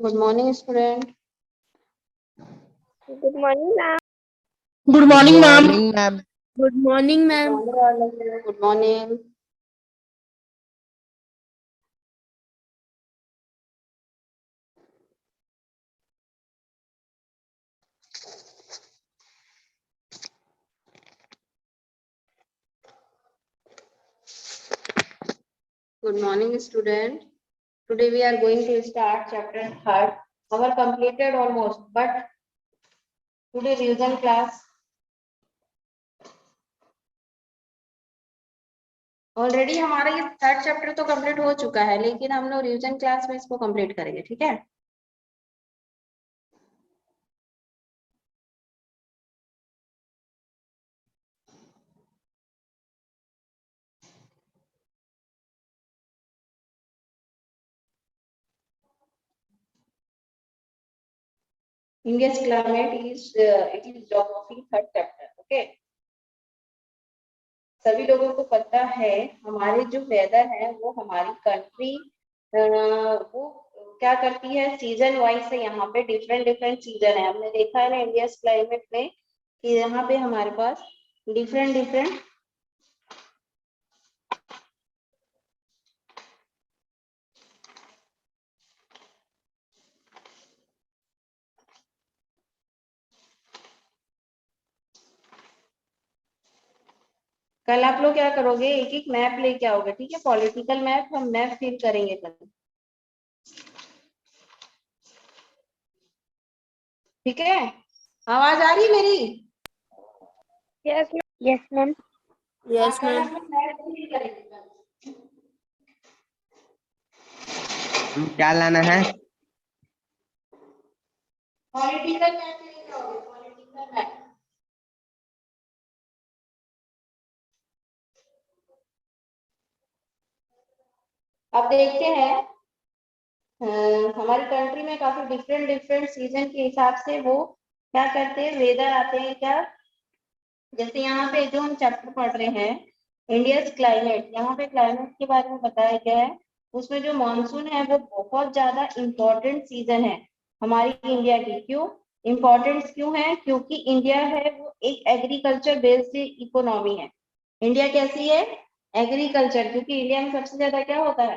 Good morning, student. Good morning, ma'am. Good morning, ma'am. ma'am. Good morning, ma'am. Good morning. Good morning, student. Today we are going to start chapter 3rd. Our completed almost, but today revision class. Already हमारा ये 3rd chapter तो complete हो चुका है, लेकिन हम लोग revision class में इसको कंप्लीट करेंगे, ठीक है। India's climate is it is geography 3rd chapter, okay। सभी लोगों को पता है हमारे जो वेदर है वो हमारी कंट्री वो क्या करती है, सीजन वाइज से यहाँ पे डिफरेंट डिफरेंट सीजन है। हमने देखा है ना इंडिया क्लाइमेट में कि यहाँ पे हमारे पास डिफरेंट डिफरेंट कल आप लोग क्या करोगे, एक एक मैप लेके आओगे, ठीक है। पॉलिटिकल मैप हम मैप फिल करेंगे कल, ठीक है। आवाज आ रही है मेरी? Yes, ma'am. Yes, ma'am. Yes, ma'am। Map fill करेंगे कल। क्या लाना है? पॉलिटिकल मैप लेके आओगे, पॉलिटिकल मैप। अब देखते हैं हमारी कंट्री में काफी डिफरेंट डिफरेंट सीजन के हिसाब से वो क्या करते हैं, वेदर आते हैं क्या। जैसे यहाँ पे जो हम चैप्टर पढ़ रहे हैं इंडियस क्लाइमेट, यहाँ पे क्लाइमेट के बारे में बताया गया है। उसमें जो मानसून है वो बहुत ज्यादा इम्पोर्टेंट सीजन है हमारी इंडिया की। क्यों इम्पोर्टेंट क्यों है? क्योंकि इंडिया है वो एक एग्रीकल्चर बेस्ड इकोनॉमी है। इंडिया कैसी है? एग्रीकल्चर, क्योंकि इंडिया में सबसे ज्यादा क्या होता है,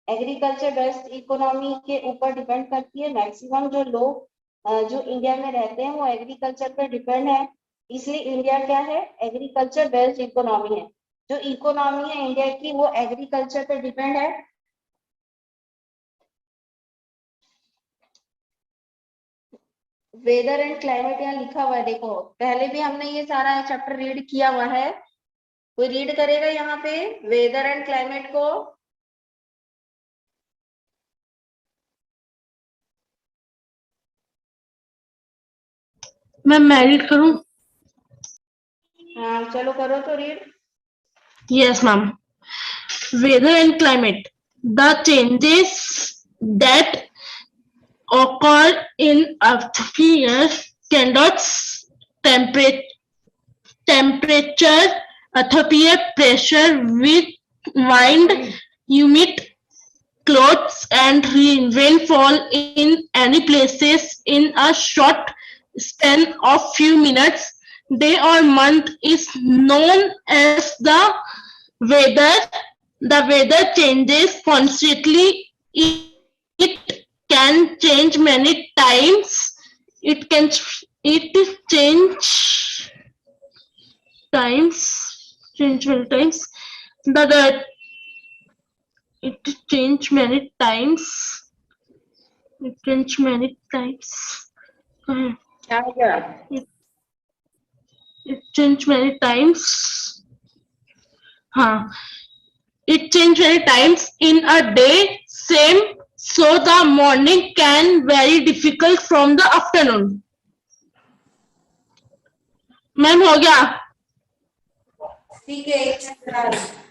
एग्रीकल्चर बेस्ड इकोनॉमी के ऊपर डिपेंड करती है। मैक्सिमम जो लोग जो इंडिया में रहते हैं वो एग्रीकल्चर पर डिपेंड है। इसलिए इंडिया क्या है, एग्रीकल्चर बेस्ड इकोनॉमी है। जो इकोनॉमी है इंडिया की वो एग्रीकल्चर पर डिपेंड है। वेदर एंड क्लाइमेट यहाँ लिखा हुआ है, देखो पहले भी हमने ये सारा चैप्टर रीड किया हुआ है। कोई रीड करेगा यहाँ पे वेदर एंड क्लाइमेट को? मैं रीड करूं? हाँ चलो करो तो read. Yes, ma'am. Weather and climate. The changes that occur in atmosphere cannot temperature, atmosphere pressure, with wind, humid clouds, and rainfall in any places in a short span of few minutes, day or month is known as the weather. The weather changes constantly. It can change many times. It can change change many times. The it change many times. It change many times. क्या हो गया? It change many times. Huh. It change many times in a day. Same. So the morning can very difficult from the afternoon. Ma'am हो गया? ठीक है, एक minute करा रही हूँ।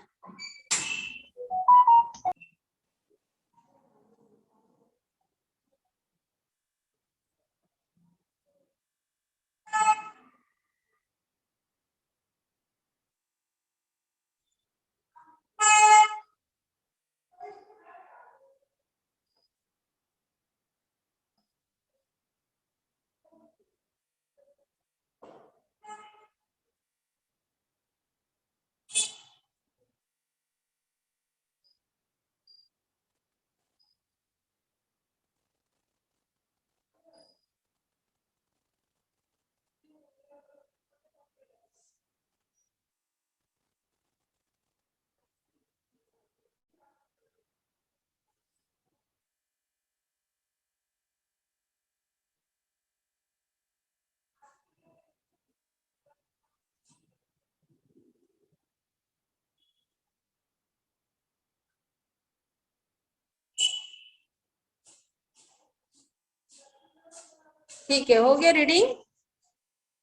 ठीक है, हो गया रीडिंग।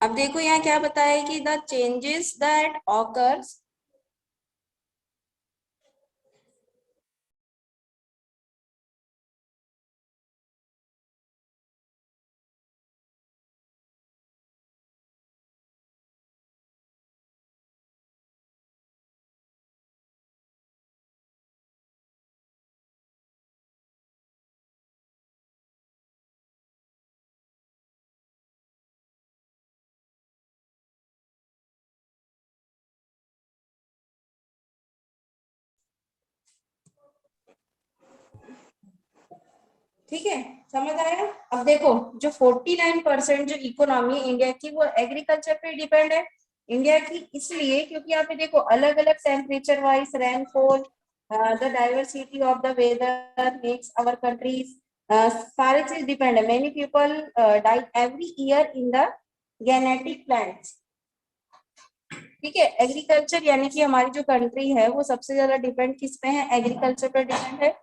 अब देखो यहाँ क्या बताया है कि द चेंजेस दैट ऑकर्स ठीक है, समझ आया। अब देखो जो 49% जो इकोनॉमी इंडिया की वो एग्रीकल्चर पे डिपेंड है। इंडिया की इसलिए क्योंकि यहाँ पे देखो अलग अलग temperature wise rainfall, the diversity of the weather makes our countries, सारे चीज डिपेंड है। Many people die every year in the genetic plants. ठीक है, एग्रीकल्चर यानी कि हमारी जो कंट्री है वो सबसे ज्यादा डिपेंड किस पे है, एग्रीकल्चर पे डिपेंड है।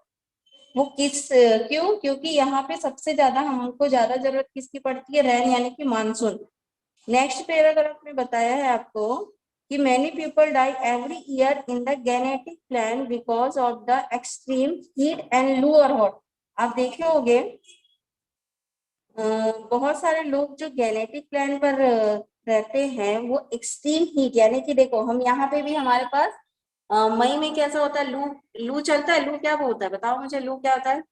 वो किस क्यों, क्योंकि यहाँ पे सबसे ज्यादा हमको ज्यादा जरूरत किसकी पड़ती है, रेन यानी कि मानसून। नेक्स्ट पैराग्राफ में बताया है आपको कि many people die every year in the genetic plan because of the extreme heat and loo और हॉट। आप देखे होंगे बहुत सारे लोग जो जेनेटिक प्लान पर रहते हैं वो एक्सट्रीम हीट यानी कि देखो हम यहाँ पे भी हमारे पास मई में कैसा होता है, लू लू चलता है। लू क्या होता है बताओ मुझे, लू क्या होता है?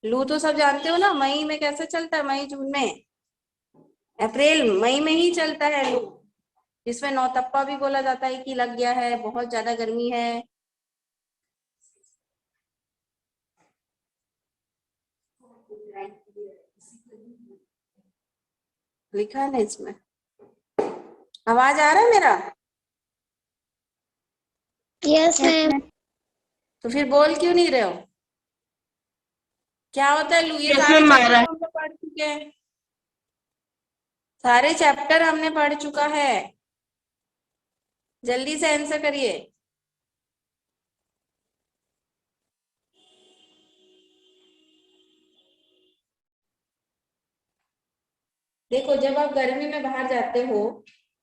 लू तो सब जानते हो ना, मई में कैसे चलता है, मई जून में, अप्रैल मई में ही चलता है लू, जिसमें नौतप्पा भी बोला जाता है कि लग गया है, बहुत ज्यादा गर्मी है। लिखा है ना इसमें। आवाज आ रहा है मेरा? Yes, ma'am. तो फिर बोल क्यों नहीं रहे हो? क्या होता है लू? ये Yes, सारे ma'am, आ रहा चैप्टर है। हम लोग पढ़ चुके हैं, सारे चैप्टर हमने पढ़ चुका है। जल्दी से आंसर करिए। देखो जब आप गर्मी में बाहर जाते हो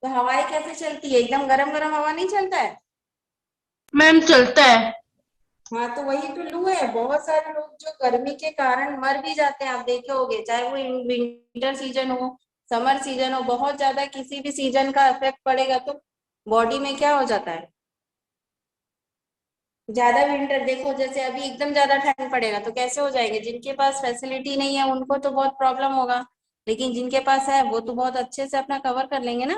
तो हवाएं कैसे चलती है, एकदम गरम गरम हवा नहीं चलता है? मैम चलता है। हाँ, तो वही तो लू है। बहुत सारे लोग जो गर्मी के कारण मर भी जाते हैं, आप देखे होंगे, चाहे वो विंटर सीजन हो, समर सीजन हो, बहुत ज्यादा किसी भी सीजन का इफेक्ट पड़ेगा तो बॉडी में क्या हो जाता है, ज्यादा विंटर देखो जैसे अभी एकदम ज्यादा ठंड पड़ेगा तो कैसे हो जाएंगे, जिनके पास फैसिलिटी नहीं है उनको तो बहुत प्रॉब्लम होगा, लेकिन जिनके पास है वो तो बहुत अच्छे से अपना कवर कर लेंगे ना।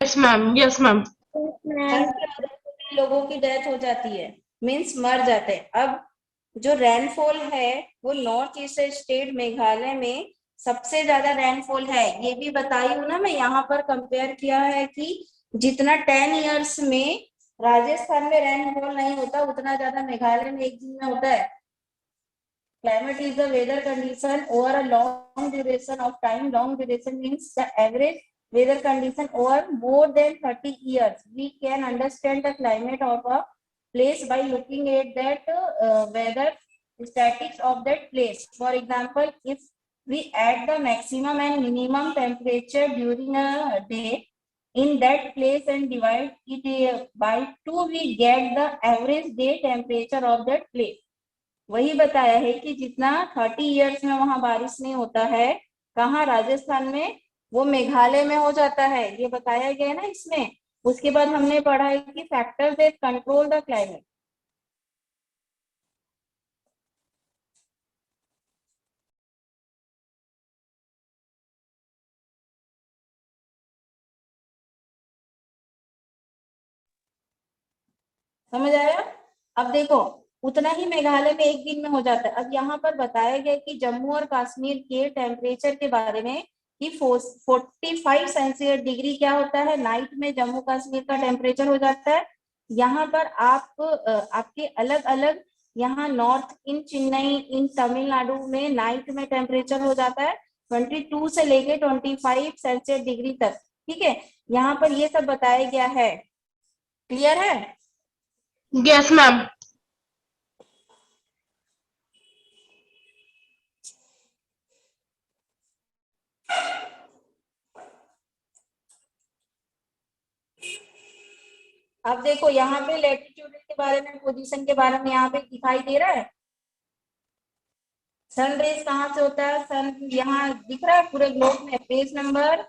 Yes ma'am, yes ma'am. Yes, ठंड ma'am. की वजह से भी लोगों की डेथ हो जाती है, मीन्स मर जाते हैं। अब जो रेनफॉल है वो नॉर्थ ईस्ट स्टेट मेघालय में सबसे ज्यादा रेनफॉल है, ये भी बताई हूँ ना मैं। यहाँ पर कंपेयर किया है कि जितना 10 इयर्स में राजस्थान में रेनफॉल नहीं होता उतना ज्यादा मेघालय में एक दिन में होता है। Climate is the weather condition over a long duration of time. Long duration means the average weather condition over more than 30 years. We can understand the climate of a place by looking at that weather statistics of that place. For example, if we add the maximum and minimum temperature during a day in that place and divide it by 2, we get the average day temperature of that place. वही बताया है कि जितना 30 years में वहां बारिश नहीं होता है, कहाँ, राजस्थान में, वो मेघालय में हो जाता है, ये बताया गया है ना इसमें। उसके बाद हमने पढ़ा है कि factors that control the climate. समझ आया? अब देखो उतना ही मेघालय में एक दिन में हो जाता है। अब यहाँ पर बताया गया कि जम्मू और कश्मीर के टेम्परेचर के बारे में कि 45 सेंसियस डिग्री क्या होता है, नाइट में जम्मू कश्मीर का टेम्परेचर हो जाता है। यहाँ पर आप आपके अलग अलग, यहाँ नॉर्थ इन चेन्नई इन तमिलनाडु में नाइट में टेम्परेचर हो जाता है 22 से लेके 25 सेल्सियस डिग्री तक। ठीक है, यहाँ पर ये सब बताया गया है। क्लियर है? Yes ma'am. अब देखो यहाँ पे लैटिट्यूड के बारे में, पोजीशन के बारे में यहाँ पे दिखाई दे रहा है। सन रेज कहाँ से होता है, सन यहाँ दिख रहा है पूरे ग्लोब में। पेज नंबर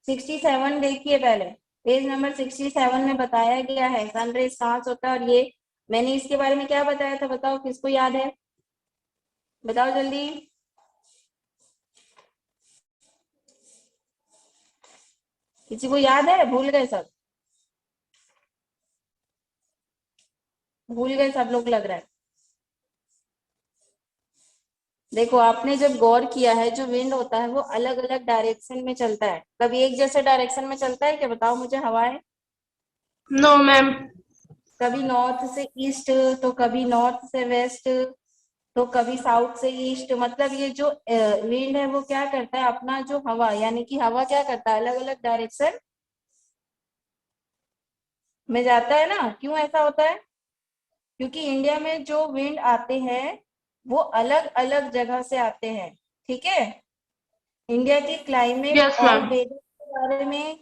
67 देखिए पहले, पेज नंबर 67 में बताया गया है सन रेज कहाँ से होता है। और ये मैंने इसके बारे में क्या बताया था, बताओ किसको याद है, बताओ जल्दी। किसी को याद है, भूल गए सब, भूल गए सब लोग लग रहा है। देखो आपने जब गौर किया है, जो विंड होता है वो अलग अलग डायरेक्शन में चलता है, कभी एक जैसे डायरेक्शन में चलता है क्या, बताओ मुझे। हवाएं नो मैम। कभी नॉर्थ से ईस्ट, तो कभी नॉर्थ से वेस्ट, तो कभी साउथ से ईस्ट। मतलब ये जो विंड है वो क्या करता है, अपना जो हवा, यानी कि हवा क्या करता है, अलग अलग डायरेक्शन में जाता है ना। क्यों ऐसा होता है, क्योंकि इंडिया में जो विंड आते हैं वो अलग अलग जगह से आते हैं, ठीक है। इंडिया की क्लाइमेट यस और मैम। वेदर के बारे में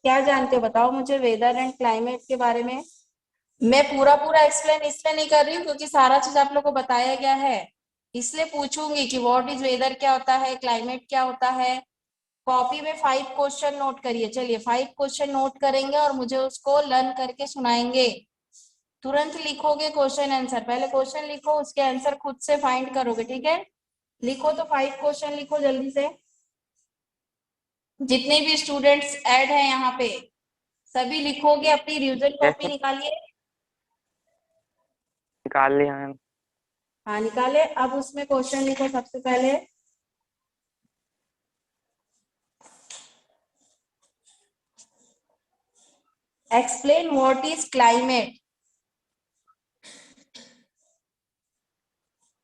क्या जानते हो, बताओ मुझे, वेदर एंड क्लाइमेट के बारे में। मैं पूरा पूरा एक्सप्लेन इसलिए नहीं कर रही हूँ क्योंकि सारा चीज आप लोग को बताया गया है, इसलिए पूछूंगी कि व्हाट इज वेदर क्या होता है, क्लाइमेट क्या होता है। कॉपी में 5 क्वेश्चन नोट करिए, चलिए 5 क्वेश्चन नोट करेंगे और मुझे उसको लर्न करके सुनाएंगे। तुरंत लिखोगे क्वेश्चन आंसर, पहले क्वेश्चन लिखो, उसके आंसर खुद से फाइंड करोगे, ठीक है। लिखो तो 5 क्वेश्चन लिखो जल्दी से। जितने भी स्टूडेंट्स ऐड हैं यहाँ पे सभी लिखोगे, अपनी रिविजन यस कॉपी निकालिए। निकाल लिया मैम। हाँ निकाले। अब उसमें क्वेश्चन लिखो सबसे पहले। Explain what is climate.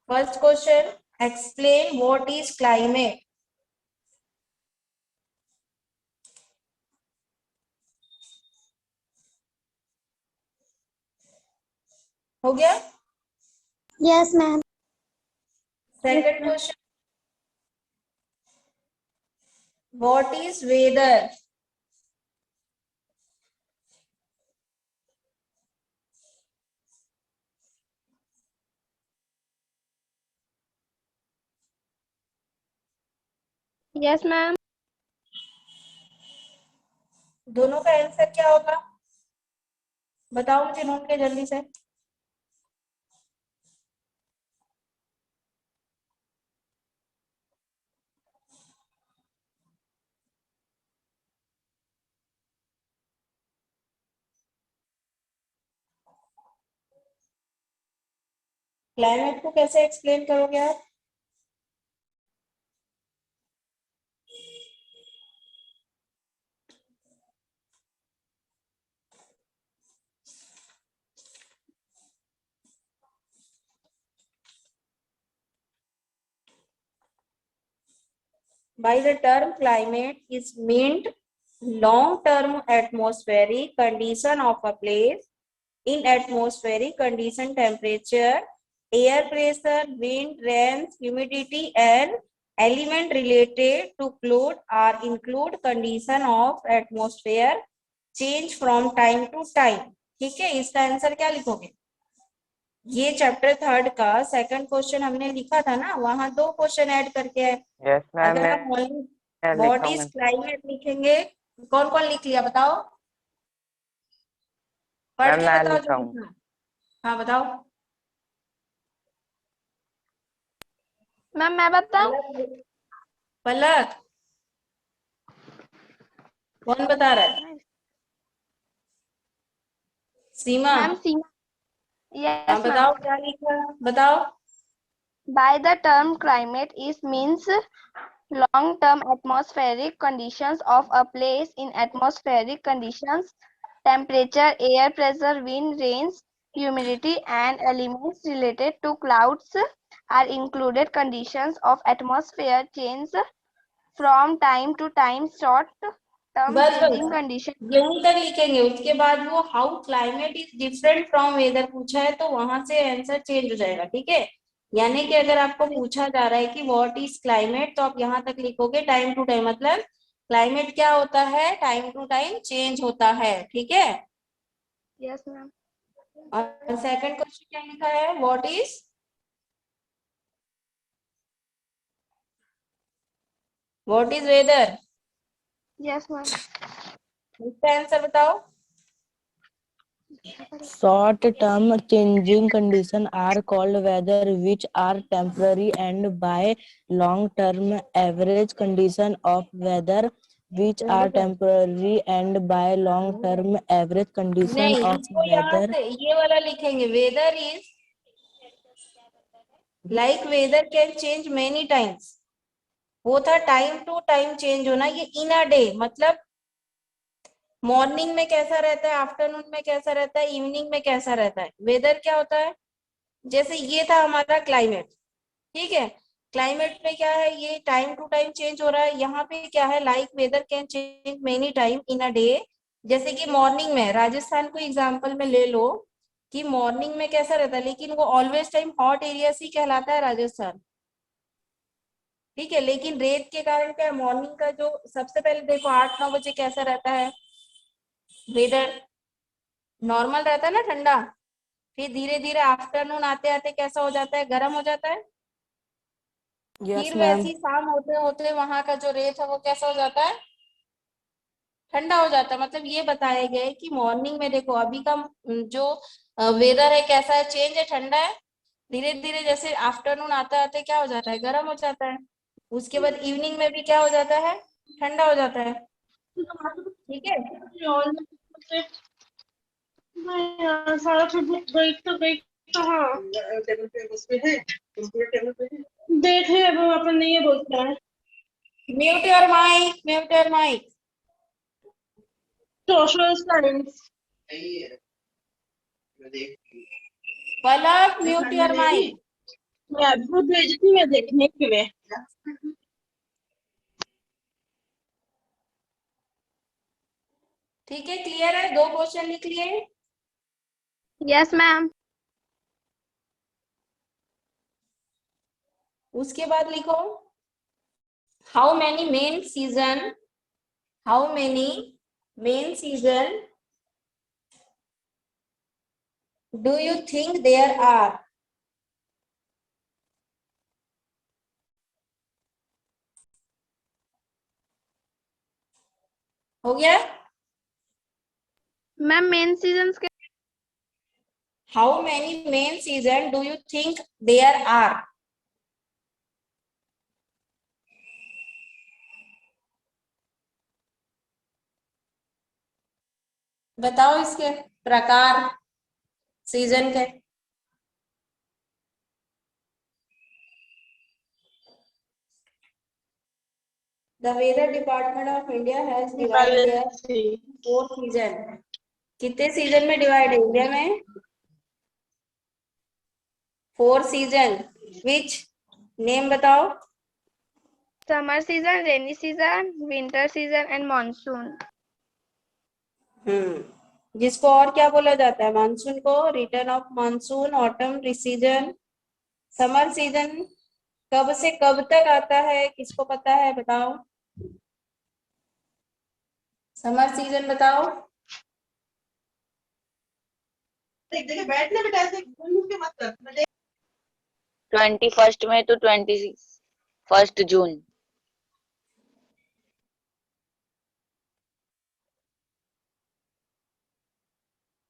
First question, explain what is climate. हो गया। Yes, ma'am. Second question, what is whether. Yes, ma'am. दोनों का आंसर क्या होगा, बताओ मुझे नोट के जल्दी से। क्लाइमेट को कैसे एक्सप्लेन करोगे आप। By the term climate is meant long-term atmospheric condition of a place. In atmospheric condition, temperature, air pressure, wind, rains, humidity, and element related to cloud are include condition of atmosphere change from time to time. ठीक है, इसका answer क्या लिखोगे। ये chapter 3 का second question हमने लिखा था ना, वहां 2 क्वेश्चन ऐड करके है। यस मैम अगर आप व्हाट इज क्लाइमेट लिखेंगे, कौन कौन लिख लिया बताओ, पढ़ मैम के मैं बताओ लिखा जो हूँ। लिखना है। हाँ बताओ। मैम मैं बताऊं? पलक, कौन बता रहा है, सीमा। मैम सीमा। हाँ Yes, ma'am. बताओ क्या लिखा, बताओ। By the term climate is means long-term atmospheric conditions of a place. In atmospheric conditions, temperature, air pressure, wind, rains, humidity, and elements related to clouds are included. Conditions of atmosphere change from time to time. Short-term बस changing बस conditions. यहीं तक लिखेंगे, उसके बाद वो how climate is different from weather पूछा है तो वहां से आंसर चेंज हो जाएगा, ठीक है। यानी कि अगर आपको पूछा जा रहा है कि व्हाट इज क्लाइमेट, तो आप यहाँ तक लिखोगे टाइम टू टाइम, मतलब क्लाइमेट क्या होता है, टाइम टू टाइम चेंज होता है, ठीक है। Yes, ma'am. और सेकंड क्वेश्चन क्या लिखा है, what is whether? Yes, ma'am. इसका आंसर बताओ। Short-term changing conditions are called weather, which are temporary, and by long-term average conditions of weather, which are temporary, and by long-term average conditions नहीं, of इसको यहाँ weather. से ये वाला लिखेंगे, weather is like weather can change many times. वो था time to time change होना, ये इन अ डे मतलब मॉर्निंग में कैसा रहता है, आफ्टरनून में कैसा रहता है, इवनिंग में कैसा रहता है। वेदर क्या होता है, जैसे ये था हमारा क्लाइमेट, ठीक है, क्लाइमेट में क्या है, ये टाइम टू टाइम चेंज हो रहा है। यहाँ पे क्या है, like weather can change many time in a day. जैसे कि मॉर्निंग में राजस्थान को एग्जांपल में ले लो कि मॉर्निंग में कैसा रहता है, लेकिन वो ऑलवेज टाइम हॉट एरिया ही कहलाता है राजस्थान, ठीक है। लेकिन रेत के कारण क्या है, मॉर्निंग का जो सबसे पहले देखो 8-9 बजे कैसा रहता है वेदर, नॉर्मल रहता है ना, ठंडा। फिर धीरे धीरे आफ्टरनून आते आते कैसा हो जाता है, गर्म हो जाता है। Yes, फिर ma'am. वैसी शाम होते होते वहां का जो रेत है वो कैसा हो जाता है, ठंडा हो जाता है। मतलब ये बताया गया है कि मॉर्निंग में देखो अभी का जो वेदर है कैसा है, चेंज है, ठंडा है। धीरे धीरे जैसे आफ्टरनून आता आते क्या हो जाता है, गर्म हो जाता है। उसके बाद इवनिंग में भी क्या हो जाता है, ठंडा हो जाता है, ठीक है। सारा गई तो गई कहाँ? टेबल पे उस पे है, कंप्यूटर टेबल पे है। देखे अब अपन नहीं है बोलता है। Mute your mic, mute your mic. Social science. Palak mute your mic. मैं आपको भेजती मैं देखने के लिए। ठीक है, क्लियर है, 2 क्वेश्चन लिख लिए। Yes, ma'am. उसके बाद लिखो, how many main season, how many main season do you think there are? हो गया। Ma'am, main seasons के how many main season do you think there are? बताओ इसके प्रकार सीजन के। The weather department of India has divided their 4 season। कितने season में divide है इंडिया में? 4 सीजन। विच नेम बताओ। summer season, rainy season, winter season and monsoon. जिसको और क्या बोला जाता है, मानसून को return of monsoon, autumn season, summer season कब से कब तक आता है, किसको पता है बताओ। समर सीजन बताओ। बैठने बेटा ऐसे घूम के मत कर। 21 मई to 21 जून।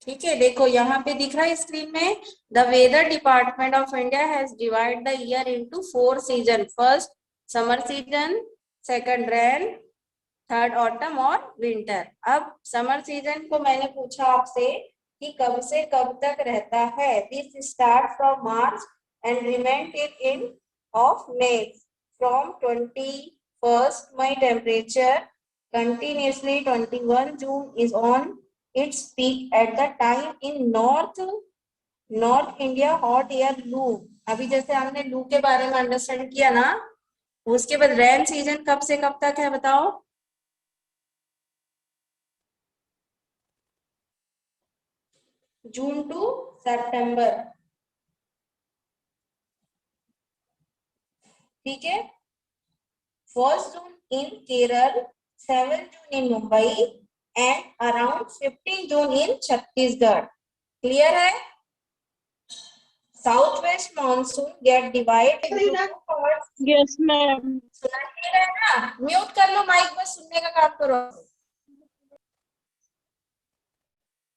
ठीक है, देखो यहाँ पे दिख रहा है स्क्रीन में, the weather department of India has divide the year into 4 season. First summer season, second rain, third autumn और विंटर। अब समर सीजन को मैंने पूछा आपसे कि कब से कब तक रहता है। This start from March and remain till end of May. From 21 May temperature continuously 21 June is on its peak at the time in North India hot air लू। अभी जैसे हमने लू के बारे में अंडरस्टैंड किया ना, उसके बाद रेन सीजन कब से कब तक है बताओ। जून टू सितंबर, ठीक है। 1 June in Kerala, 7 June in Mumbai and around 15 June in Chhattisgarh. Clear है? Southwest monsoon get divided into two parts. Yes, ma'am. सुनाई दे रहा है ना? म्यूट कर लो माइक, बस सुनने का काम करो।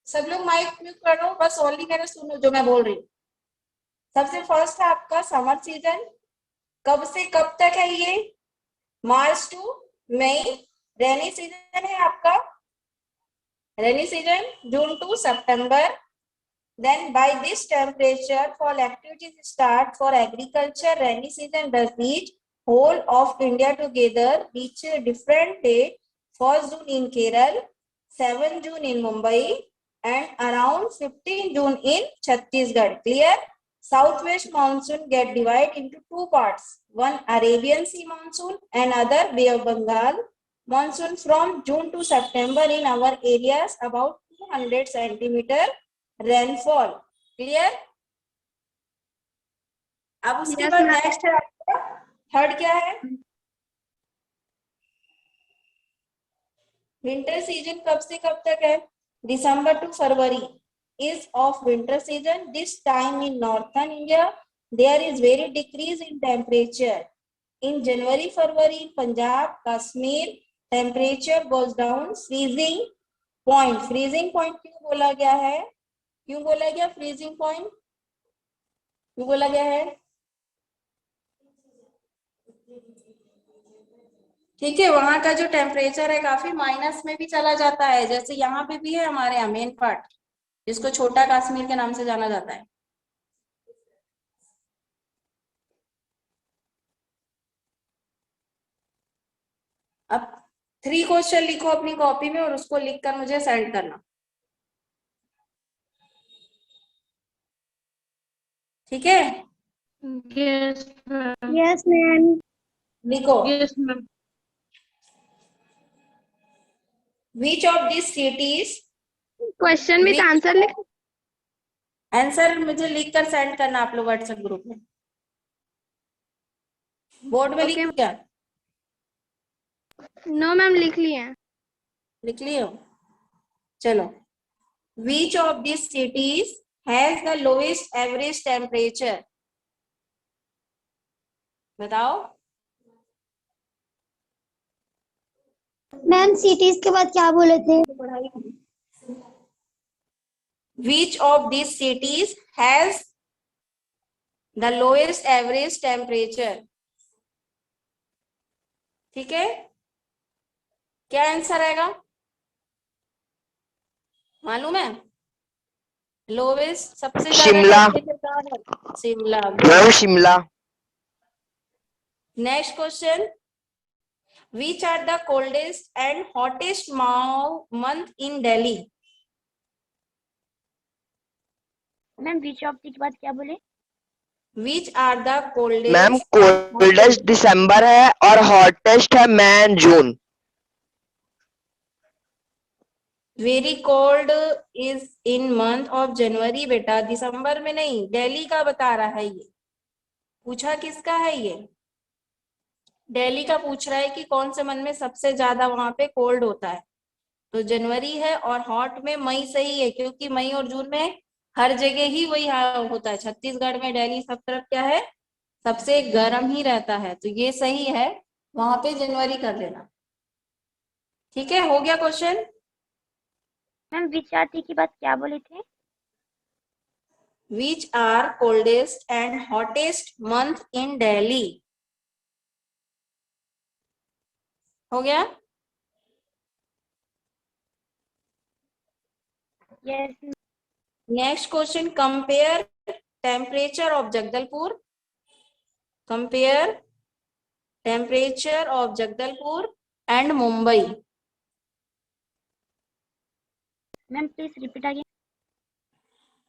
सब लोग माइक म्यूट करो, बस ओनली मेरा सुनो जो मैं बोल रही हूँ। सबसे फर्स्ट है आपका समर सीजन। कब से कब तक है ये? मार्च टू मई। रेनी सीजन है आपका, rainy season June to September. Then by this temperature, fall activities start for agriculture. Rainy season does reach whole of India together, reach a different date. 1st June in Kerala, 7 June in Mumbai, and around 15 June in Chhattisgarh. Clear? Southwest monsoon get divided into two parts. One Arabian Sea monsoon and other Bay of Bengal monsoon from June to September in our areas about 200 centimeter rainfall. Clear? अब उसके बाद next है आपका third क्या है? Winter season कब से कब तक है? December to February is of winter season. This time in northern India there is very decrease in temperature. In January February in Punjab Kashmir temperature goes down freezing point. freezing point क्यों बोला गया है? क्यों बोला गया freezing point? क्यों बोला गया है? ठीक है, वहां का जो टेम्परेचर है काफी माइनस में भी चला जाता है, जैसे यहाँ पे भी है हमारे यहाँ मेन पार्ट, जिसको छोटा कश्मीर के नाम से जाना जाता है। अब 3 क्वेश्चन लिखो अपनी कॉपी में और उसको लिखकर मुझे सेंड करना। ठीक है? Yes, ma'am. Yes, ma'am. लिखो। Yes, ma'am. Which of these cities? Question with answer लिख। आंसर मुझे लिखकर सेंड करना आप लोग व्हाट्सएप ग्रुप में। बोर्ड में लिख क्या? नो मैम लिख लिए। लिख लियो? चलो। Which of these cities has the lowest average temperature? बताओ। मैम सिटीज के बाद क्या बोले थे? Which of these cities has the lowest average temperature? ठीक है, क्या आंसर आएगा मालूम है? लोवेस्ट सबसे शिमला। ज्यादा Shimla. Ma'am Shimla. Next question, which are the coldest and hottest month in Delhi? Ma'am which of के बाद क्या बोले? Which are the coldest? Ma'am coldest December है और हॉटेस्ट है May and June. Very cold is in month of January बेटा, दिसंबर में नहीं। दिल्ली का बता रहा है ये। पूछा किसका है ये? दिल्ली का पूछ रहा है कि कौन से मंथ में सबसे ज्यादा वहां पे कोल्ड होता है। तो जनवरी है और हॉट में मई सही है, क्योंकि मई और जून में हर जगह ही वही होता है। छत्तीसगढ़ में दिल्ली सब तरफ क्या है, सबसे गर्म ही रहता है, तो ये सही है। वहां पे जनवरी कर लेना। ठीक है, हो गया क्वेश्चन। मैम विच आर की बात क्या बोले थे? Which are coldest and hottest month in Delhi? हो गया? Yes. Next question, compare temperature of Jagdalpur. Compare temperature of Jagdalpur and Mumbai. Ma'am please repeat again.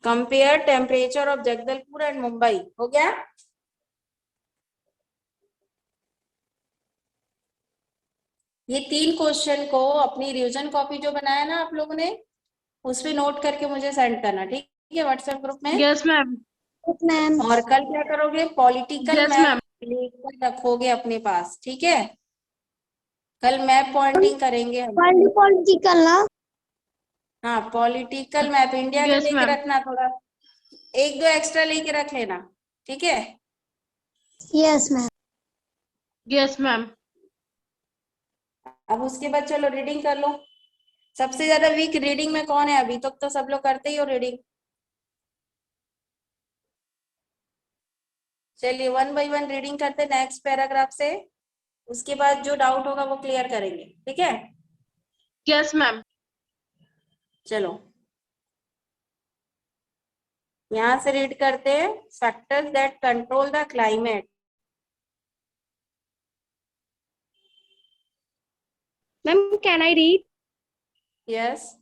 Compare temperature of Jagdalpur and Mumbai. हो गया? ये 3 क्वेश्चन को अपनी रिवीजन कॉपी जो बनाया ना आप लोगों ने, उस पे नोट करके मुझे सेंड करना। ठीक है, व्हाट्सएप ग्रुप में। Yes, ma'am. मैम और कल क्या करोगे? Political Yes, map ma'am. लेकर रखोगे अपने पास। ठीक है, कल मैप पॉइंटिंग करेंगे हम। पॉलिटिकल ना हाँ, पॉलिटिकल मैप इंडिया का Yes, लेके ma'am. रखना, थोड़ा एक दो एक्स्ट्रा लेके रख लेना, ठीक है। Yes, ma'am. Yes, ma'am. अब उसके बाद चलो रीडिंग कर लो। सबसे ज्यादा वीक रीडिंग में कौन है? अभी तक तो सब लोग करते ही हो रीडिंग। चलिए 1 बाय 1 रीडिंग करते नेक्स्ट पैराग्राफ से, उसके बाद जो डाउट होगा वो क्लियर करेंगे, ठीक है। Yes, ma'am. चलो यहाँ से रीड करते हैं, factors that control the climate. Ma'am, can I read? Yes.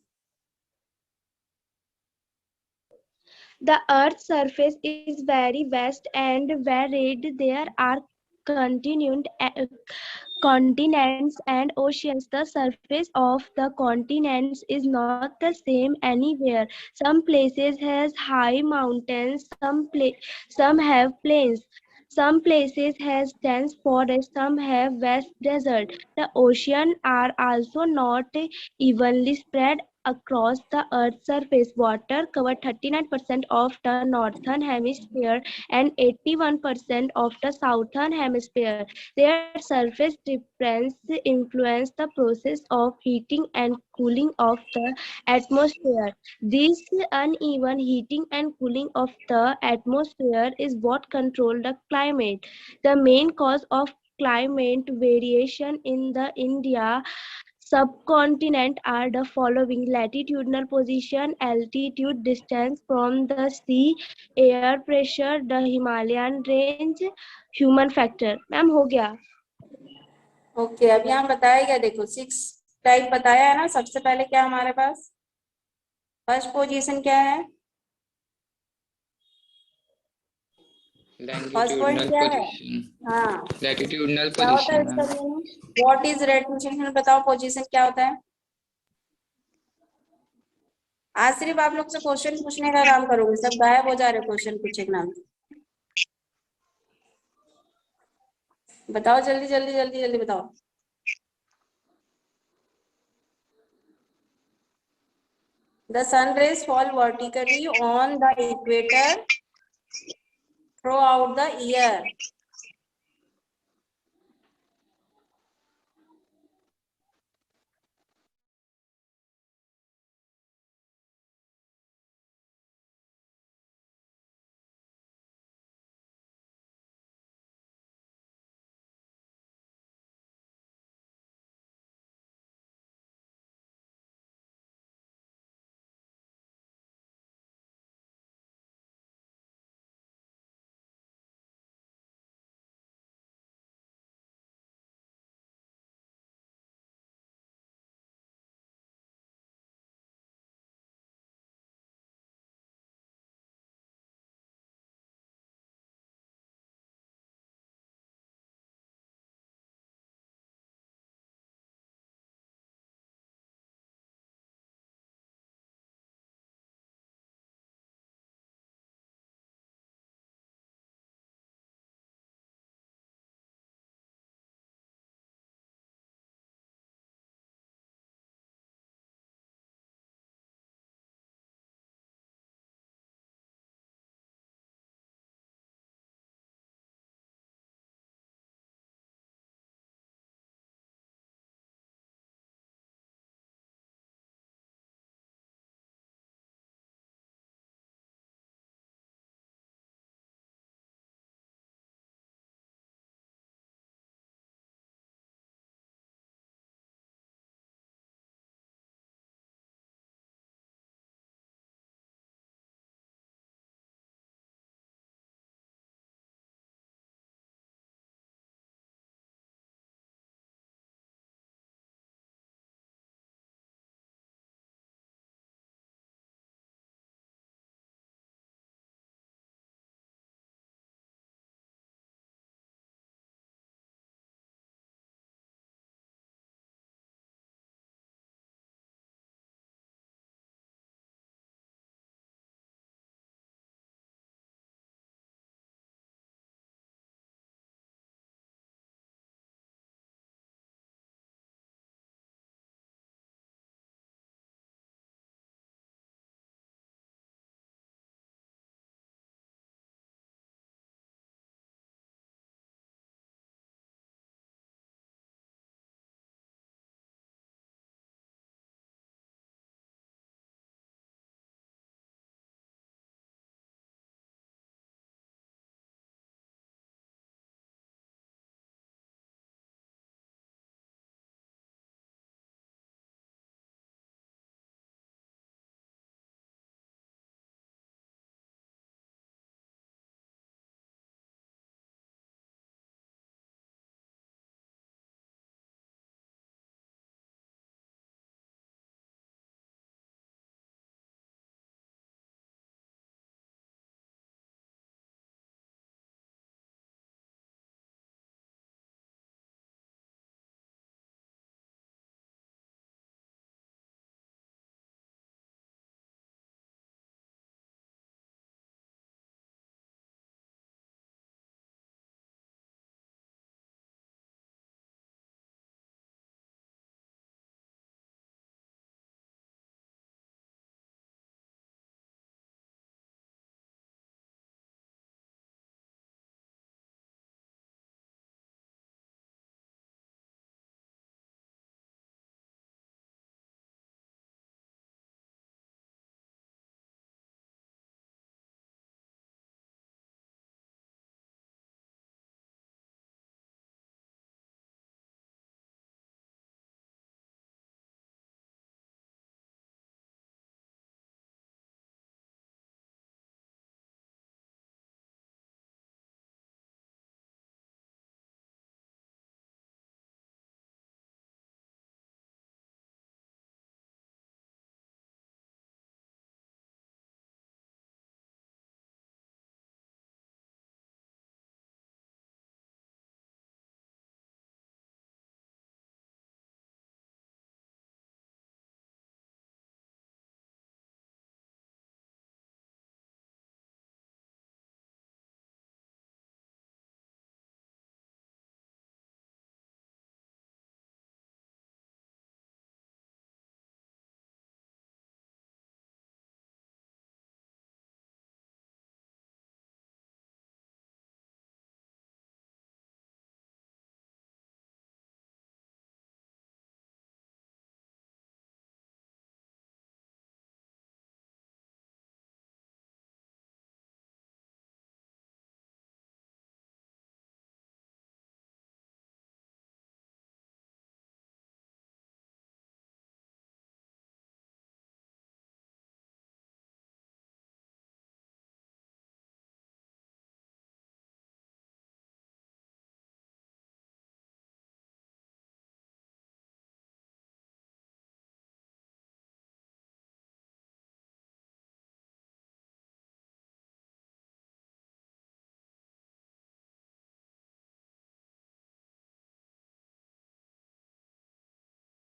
The Earth's surface is very vast and varied. There are continents and oceans. The surface of the continents is not the same anywhere. Some places has high mountains, some have plains. Some places has dense forest, some have vast desert. The oceans are also not evenly spread across the Earth's surface. Water covers 39% of the northern hemisphere and 81% of the southern hemisphere. Their surface difference influence the process of heating and cooling of the atmosphere. This uneven heating and cooling of the atmosphere is what control the climate. The main cause of climate variation in the India subcontinent are the following: latitudinal position, altitude, distance from the sea, air pressure, the Himalayan range, human factor. Ma'am हो गया? Okay, अब यहाँ बताया गया, देखो 6 type बताया है ना। सबसे पहले क्या हमारे पास फर्स्ट पोजीशन क्या है? फर्स्ट पॉइंट लैटिट्यूडनल क्या है? पोजीशन। हाँ, लैटिट्यूडनल क्या होता है पोजीशन इसका मीनिंग? What is latitude? बताओ पोजीशन क्या होता है। आज सिर्फ आप लोग से क्वेश्चन पूछने का काम करोगे, सब गायब हो जा रहे क्वेश्चन पूछे के नाम। बताओ जल्दी जल्दी जल्दी जल्दी बताओ। The sun rays fall vertically on the equator throughout the year.